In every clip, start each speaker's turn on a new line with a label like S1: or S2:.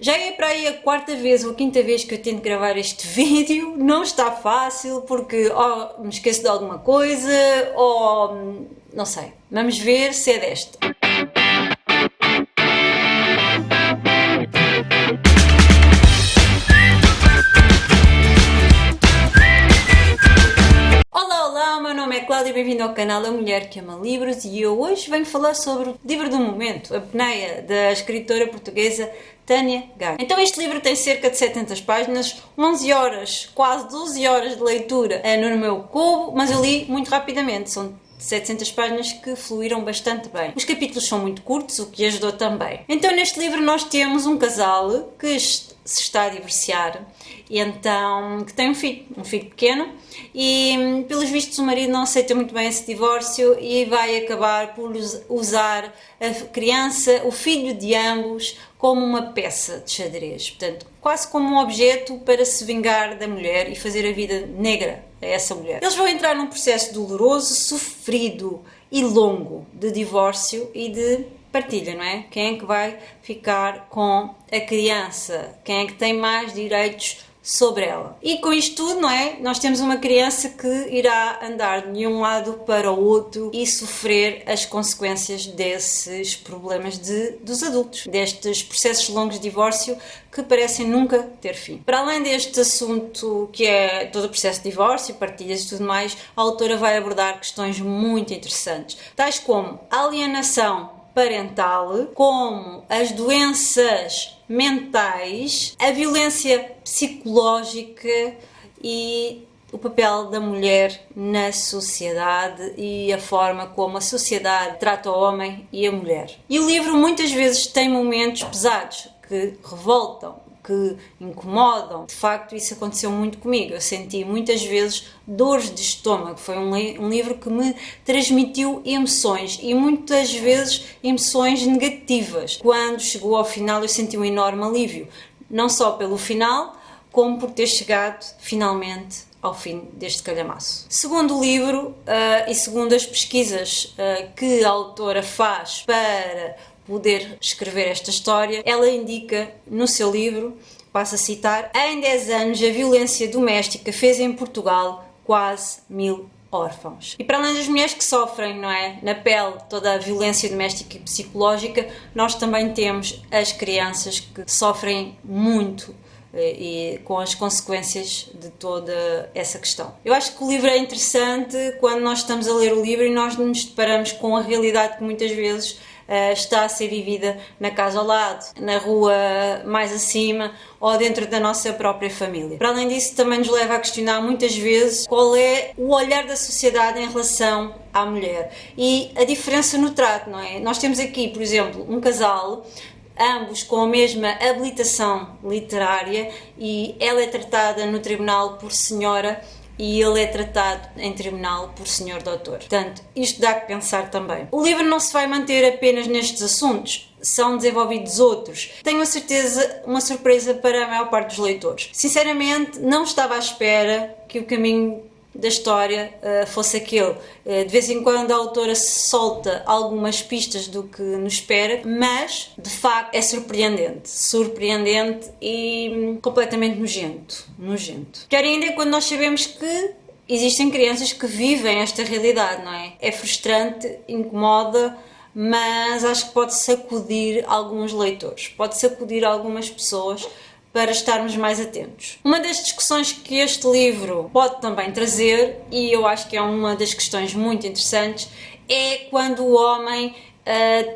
S1: Já é para aí a quarta vez ou a quinta vez que eu tento gravar este vídeo, não está fácil porque ou me esqueço de alguma coisa ou não sei. Vamos ver se é desta. Olá, o meu nome é Cláudia e bem-vindo ao canal A Mulher que Ama Livros e eu hoje venho falar sobre o livro do momento, A Peneia, da escritora portuguesa Tânia Gago. Então este livro tem cerca de 700 páginas, 11 horas, quase 12 horas de leitura no meu cubo, mas eu li muito rapidamente, são 700 páginas que fluíram bastante bem. Os capítulos são muito curtos, o que ajudou também. Então neste livro nós temos um casal que se está a divorciar e então que tem um filho pequeno e pelos vistos o marido não aceita muito bem esse divórcio e vai acabar por usar a criança, o filho de ambos, como uma peça de xadrez, portanto quase como um objeto para se vingar da mulher e fazer a vida negra a essa mulher. Eles vão entrar num processo doloroso, sofrido e longo de divórcio e de partilha, não é? Quem é que vai ficar com a criança? Quem é que tem mais direitos sobre ela? E com isto tudo, não é? Nós temos uma criança que irá andar de um lado para o outro e sofrer as consequências desses problemas dos adultos, destes processos longos de divórcio que parecem nunca ter fim. Para além deste assunto que é todo o processo de divórcio, partilhas e tudo mais, a autora vai abordar questões muito interessantes, tais como a alienação parental, como as doenças mentais, a violência psicológica e o papel da mulher na sociedade e a forma como a sociedade trata o homem e a mulher. E o livro muitas vezes tem momentos pesados que revoltam, que incomodam. De facto, isso aconteceu muito comigo. Eu senti muitas vezes dores de estômago. Foi um livro que me transmitiu emoções e muitas vezes emoções negativas. Quando chegou ao final, eu senti um enorme alívio. Não só pelo final, como por ter chegado finalmente ao fim deste calhamaço. Segundo o livro e segundo as pesquisas que a autora faz para poder escrever esta história, ela indica no seu livro, passo a citar, em 10 anos a violência doméstica fez em Portugal quase 1000 órfãos. E para além das mulheres que sofrem, não é, na pele toda a violência doméstica e psicológica, nós também temos as crianças que sofrem muito e com as consequências de toda essa questão. Eu acho que o livro é interessante quando nós estamos a ler o livro e nós nos deparamos com a realidade que muitas vezes está a ser vivida na casa ao lado, na rua mais acima ou dentro da nossa própria família. Para além disso, também nos leva a questionar muitas vezes qual é o olhar da sociedade em relação à mulher e a diferença no trato, não é? Nós temos aqui, por exemplo, um casal, ambos com a mesma habilitação literária e ela é tratada no tribunal por senhora e ele é tratado em tribunal por senhor doutor. Portanto, isto dá que pensar também. O livro não se vai manter apenas nestes assuntos, são desenvolvidos outros. Tenho a certeza, uma surpresa para a maior parte dos leitores. Sinceramente, não estava à espera que o caminho da história fosse aquele. De vez em quando a autora solta algumas pistas do que nos espera, mas de facto é surpreendente e completamente nojento. Pior ainda é quando nós sabemos que existem crianças que vivem esta realidade, não é? É frustrante, incomoda, mas acho que pode sacudir alguns leitores, pode sacudir algumas pessoas para estarmos mais atentos. Uma das discussões que este livro pode também trazer, e eu acho que é uma das questões muito interessantes, é quando o homem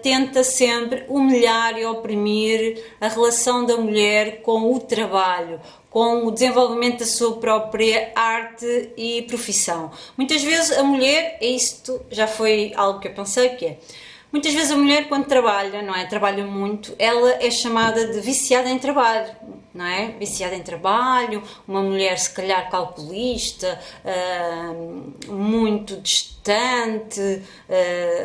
S1: tenta sempre humilhar e oprimir a relação da mulher com o trabalho, com o desenvolvimento da sua própria arte e profissão. Muitas vezes a mulher, isto já foi algo que eu pensei que é, muitas vezes a mulher quando trabalha, não é? Trabalha muito, ela é chamada de viciada em trabalho, não é? Viciada em trabalho, uma mulher se calhar calculista, muito distante,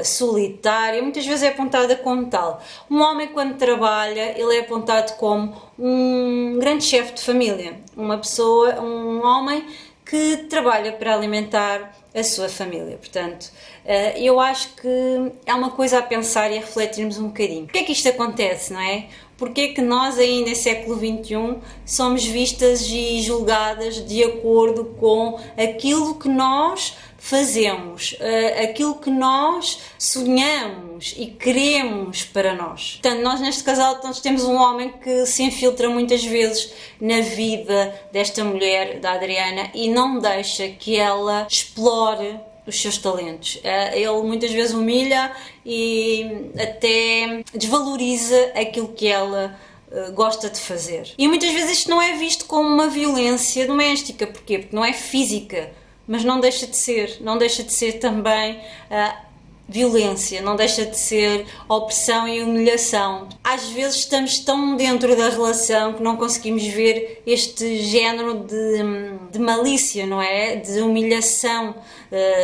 S1: solitária, muitas vezes é apontada como tal. Um homem quando trabalha, ele é apontado como um grande chefe de família, uma pessoa, um homem que trabalha para alimentar a sua família. Portanto, eu acho que é uma coisa a pensar e a refletirmos um bocadinho. Porquê é que isto acontece, não é? Porque é que nós ainda em século XXI somos vistas e julgadas de acordo com aquilo que nós fazemos, aquilo que nós sonhamos e queremos para nós. Portanto, nós neste casal nós temos um homem que se infiltra muitas vezes na vida desta mulher, da Adriana, e não deixa que ela explore os seus talentos. Ele muitas vezes humilha e até desvaloriza aquilo que ela gosta de fazer. E muitas vezes isto não é visto como uma violência doméstica. Porquê? Porque não é física, mas não deixa de ser também violência, não deixa de ser opressão e humilhação. Às vezes estamos tão dentro da relação que não conseguimos ver este género de malícia, não é? De humilhação,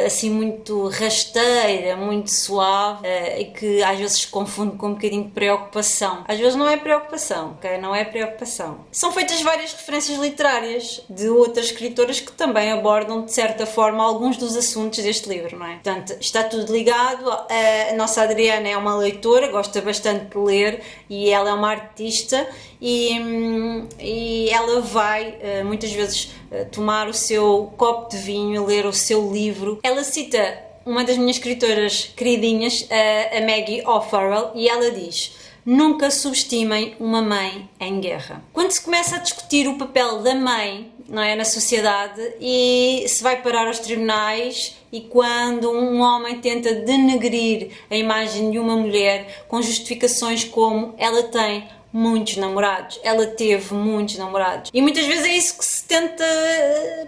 S1: assim muito rasteira, muito suave, e que às vezes se confunde com um bocadinho de preocupação. Às vezes não é preocupação, ok? Não é preocupação. São feitas várias referências literárias de outras escritoras que também abordam, de certa forma, alguns dos assuntos deste livro, não é? Portanto, está tudo ligado. A nossa Adriana é uma leitora, gosta bastante de ler e ela é uma artista e ela vai muitas vezes tomar o seu copo de vinho e ler o seu livro. Ela cita uma das minhas escritoras queridinhas, a Maggie O'Farrell, e ela diz: nunca subestimem uma mãe em guerra. Quando se começa a discutir o papel da mãe, não é, na sociedade, e se vai parar aos tribunais, e quando um homem tenta denegrir a imagem de uma mulher com justificações como ela tem muitos namorados, ela teve muitos namorados. E muitas vezes é isso que se tenta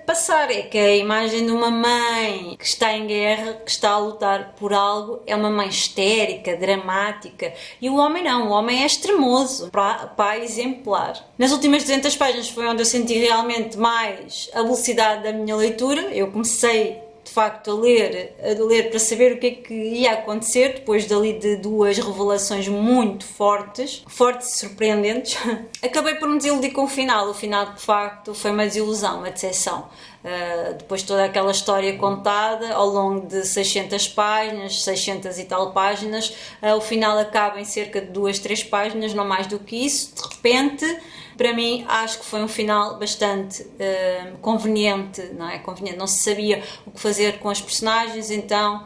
S1: passar, é que a imagem de uma mãe que está em guerra, que está a lutar por algo, é uma mãe histérica, dramática. E o homem não, o homem é extremoso, pai exemplar. Nas últimas 200 páginas foi onde eu senti realmente mais a velocidade da minha leitura. Eu comecei de facto a ler para saber o que é que ia acontecer, depois dali de duas revelações muito fortes e surpreendentes. Acabei por me desiludir com o final de facto foi uma desilusão, uma decepção. Depois toda aquela história contada ao longo de 600 páginas, 600 e tal páginas, o final acaba em cerca de 2-3 páginas, não mais do que isso. De repente, para mim, acho que foi um final bastante conveniente, não é? Conveniente, não se sabia o que fazer com as personagens, então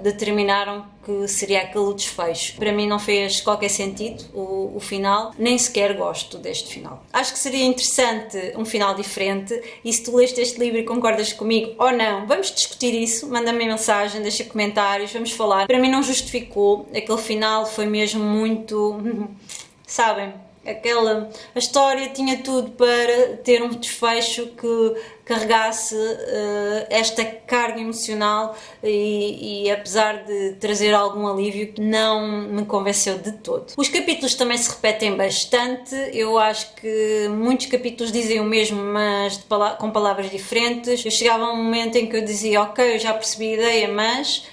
S1: determinaram que seria aquele o desfecho. Para mim não fez qualquer sentido o final, nem sequer gosto deste final. Acho que seria interessante um final diferente, e se tu leste este livro e concordas comigo ou não, vamos discutir isso, manda-me mensagem, deixa comentários, vamos falar. Para mim não justificou, aquele final foi mesmo muito, sabem, a história tinha tudo para ter um desfecho que carregasse esta carga emocional e apesar de trazer algum alívio, não me convenceu de todo. Os capítulos também se repetem bastante, eu acho que muitos capítulos dizem o mesmo, mas com palavras diferentes. Eu chegava a um momento em que eu dizia, ok, eu já percebi a ideia, mas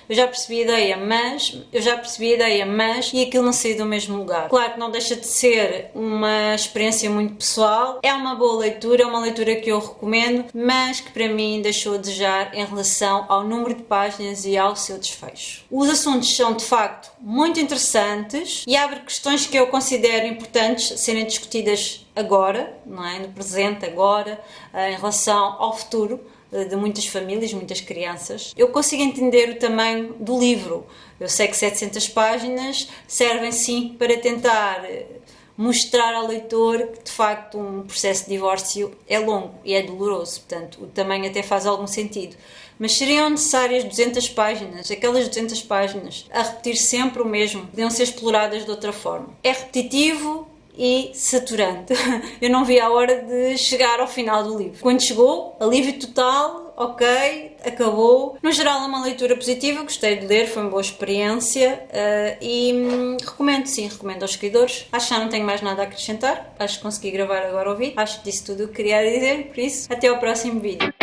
S1: e aquilo não saía do mesmo lugar. Claro que não deixa de ser uma experiência muito pessoal, é uma boa leitura, é uma leitura que eu recomendo, mas que para mim deixou a desejar em relação ao número de páginas e ao seu desfecho. Os assuntos são de facto muito interessantes e abre questões que eu considero importantes serem discutidas agora, não é? No presente, agora, em relação ao futuro de muitas famílias, muitas crianças. Eu consigo entender o tamanho do livro. Eu sei que 700 páginas servem sim para tentar mostrar ao leitor que de facto um processo de divórcio é longo e é doloroso, portanto o tamanho até faz algum sentido, mas seriam necessárias 200 páginas, aquelas 200 páginas a repetir sempre o mesmo, podiam ser exploradas de outra forma. É repetitivo e saturante. Eu não vi a hora de chegar ao final do livro. Quando chegou, alívio total, ok, acabou. No geral é uma leitura positiva, gostei de ler, foi uma boa experiência e recomendo aos seguidores. Acho que já não tenho mais nada a acrescentar, acho que consegui gravar agora ao vídeo, acho que disse tudo o que queria dizer, por isso até ao próximo vídeo.